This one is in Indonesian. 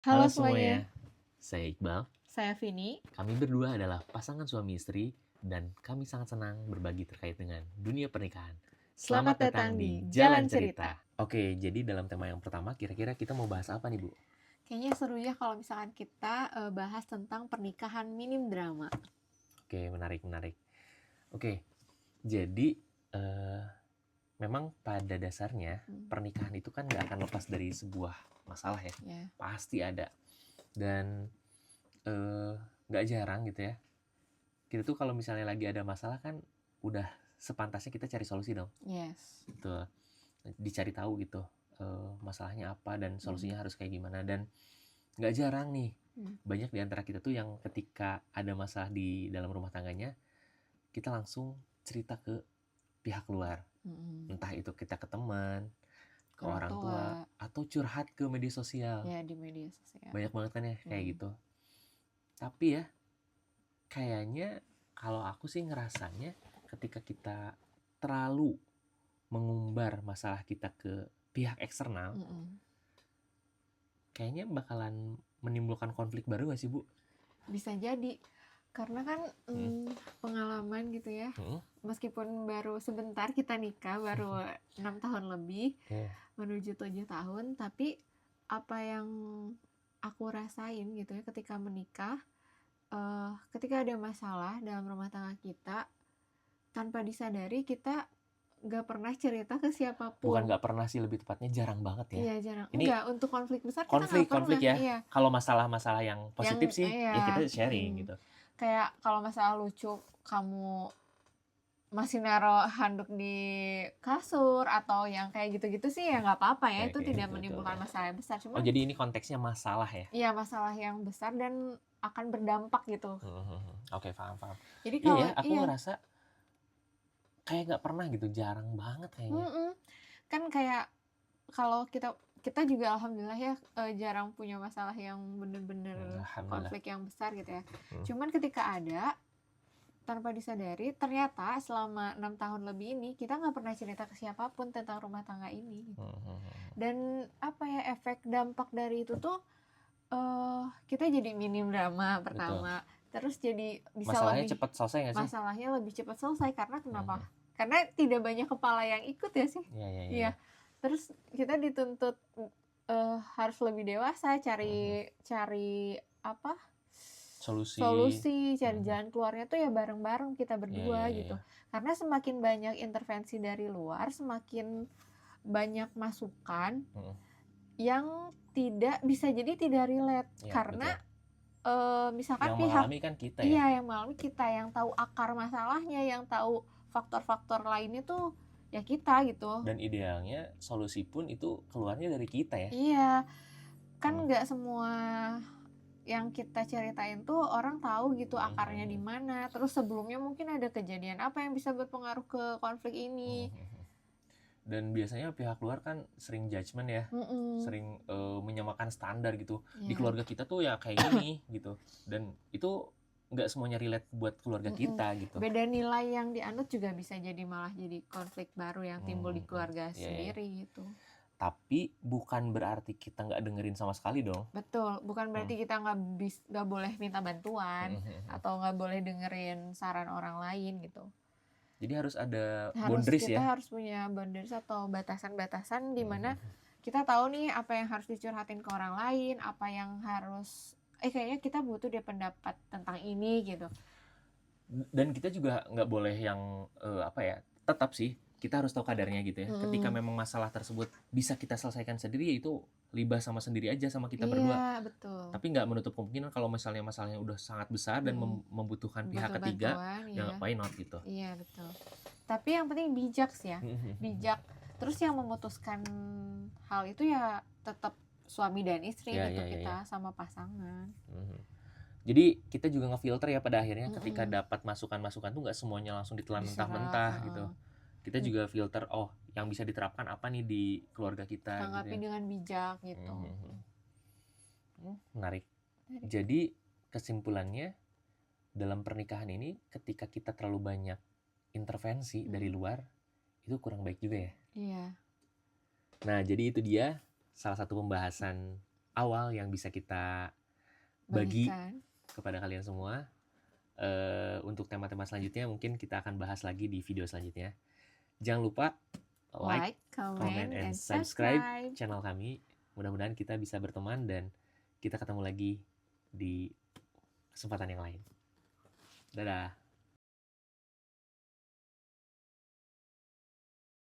Halo Halo semuanya, semuanya, saya Iqbal. saya Vini. Kami berdua adalah pasangan suami istri dan kami sangat senang berbagi terkait dengan dunia pernikahan. Selamat Selamat datang datang di di Jalan Jalan Cerita. Cerita. Oke, jadi dalam tema yang pertama kira-kira kita mau bahas apa nih, Bu? Kayaknya seru ya kalau misalkan kita bahas tentang pernikahan minim drama. Oke, menarik. Oke, jadi eh, memang pada dasarnya pernikahan itu kan nggak akan lepas dari sebuah masalah ya. Ya. Pasti ada. Dan nggak jarang gitu ya. Kita tuh kalau misalnya lagi ada masalah kan udah sepantasnya kita cari solusi dong. Yes. Betul. Dicari tahu gitu masalahnya apa dan solusinya harus kayak gimana. Dan nggak jarang nih banyak di antara kita tuh yang ketika ada masalah di dalam rumah tangganya kita langsung cerita ke pihak luar. Entah itu kita ke teman, ke orang tua, atau curhat ke media sosial. Ya, di media sosial. Banyak banget kan ya kayak gitu. Tapi ya kayaknya kalau aku sih ngerasanya ketika kita terlalu mengumbar masalah kita ke pihak eksternal, kayaknya bakalan menimbulkan konflik baru gak sih, Bu? Bisa jadi, karena kan pengalaman gitu ya, meskipun baru sebentar kita nikah, baru 6 tahun lebih, menuju 7 tahun, tapi apa yang aku rasain gitu ya ketika menikah, ketika ada masalah dalam rumah tangga kita, tanpa disadari kita gak pernah cerita ke siapapun. Bukan gak pernah sih, lebih tepatnya jarang banget ya. Iya, jarang. Ini enggak, untuk konflik besar kita gak pernah. konflik ya. Iya. Kalau masalah-masalah yang positif sih, ya kita sharing gitu. Kayak kalau masalah lucu, kamu masih naruh handuk di kasur atau yang kayak gitu-gitu sih ya nggak apa-apa ya, itu tidak menimbulkan masalah yang besar. Cuma jadi ini konteksnya masalah ya? Iya, masalah yang besar dan akan berdampak gitu. Oke, paham. Jadi kalau iya, aku ngerasa kayak nggak pernah gitu, jarang banget kayaknya. Kan kayak kalau kita juga alhamdulillah ya jarang punya masalah yang bener-bener konflik yang besar gitu ya. Cuman ketika ada, tanpa disadari ternyata selama 6 tahun lebih ini kita nggak pernah cerita ke siapapun tentang rumah tangga ini. Dan apa ya, efek dampak dari itu tuh kita jadi minim drama pertama. Terus jadi bisa masalahnya cepat selesai nggak sih? Masalahnya lebih cepat selesai karena kenapa? Karena tidak banyak kepala yang ikut ya sih. Iya. Terus kita dituntut harus lebih dewasa, cari apa? Solusi, cari jalan keluarnya tuh ya bareng-bareng kita berdua gitu. Karena semakin banyak intervensi dari luar, semakin banyak masukan yang bisa jadi tidak relate karena misalkan yang mengalami kan kita ya. Iya, yang mengalami kita, yang tahu akar masalahnya, yang tahu faktor-faktor lainnya tuh ya kita gitu. Dan idealnya solusi pun itu keluarnya dari kita ya. Iya, kan nggak semua yang kita ceritain tuh orang tahu gitu akarnya di mana. Terus sebelumnya mungkin ada kejadian apa yang bisa berpengaruh ke konflik ini. Dan biasanya pihak luar kan sering judgement ya, sering menyamakan standar gitu. Di keluarga kita tuh ya kayak gini gitu. Dan itu nggak semuanya relate buat keluarga kita gitu. Beda nilai yang dianut juga bisa jadi malah jadi konflik baru yang timbul di keluarga sendiri gitu. Tapi bukan berarti kita nggak dengerin sama sekali dong. Betul, bukan berarti kita nggak boleh minta bantuan atau nggak boleh dengerin saran orang lain gitu. Jadi harus ada boundaries ya. Kita harus punya boundaries atau batasan-batasan di mana kita tahu nih apa yang harus dicurhatin ke orang lain, apa yang harus kayaknya kita butuh dia pendapat tentang ini gitu. Dan kita juga nggak boleh yang tetap sih kita harus tahu kadarnya gitu ya. Ketika memang masalah tersebut bisa kita selesaikan sendiri, ya itu libas sama sendiri aja sama kita berdua. Iya, betul. Tapi nggak menutup kemungkinan kalau misalnya masalahnya udah sangat besar dan membutuhkan pihak ketiga, ya why not gitu. Iya, betul. Tapi yang penting bijak sih ya. Bijak. Terus yang memutuskan hal itu ya tetap suami dan istri gitu, kita sama pasangan. Jadi kita juga ngefilter ya pada akhirnya ketika dapat masukan-masukan tuh nggak semuanya langsung ditelan mentah-mentah gitu. Kita juga filter, yang bisa diterapkan apa nih di keluarga kita. Tanggapi dengan bijak gitu. Menarik. Jadi kesimpulannya dalam pernikahan ini ketika kita terlalu banyak intervensi dari luar itu kurang baik juga ya. Iya. Nah jadi itu dia salah satu pembahasan awal yang bisa kita bagi Bagikan. kepada kalian semua. Untuk tema-tema selanjutnya mungkin kita akan bahas lagi di video selanjutnya. Jangan lupa like, comment, and subscribe channel kami. Mudah-mudahan kita bisa berteman dan kita ketemu lagi di kesempatan yang lain. Dadah.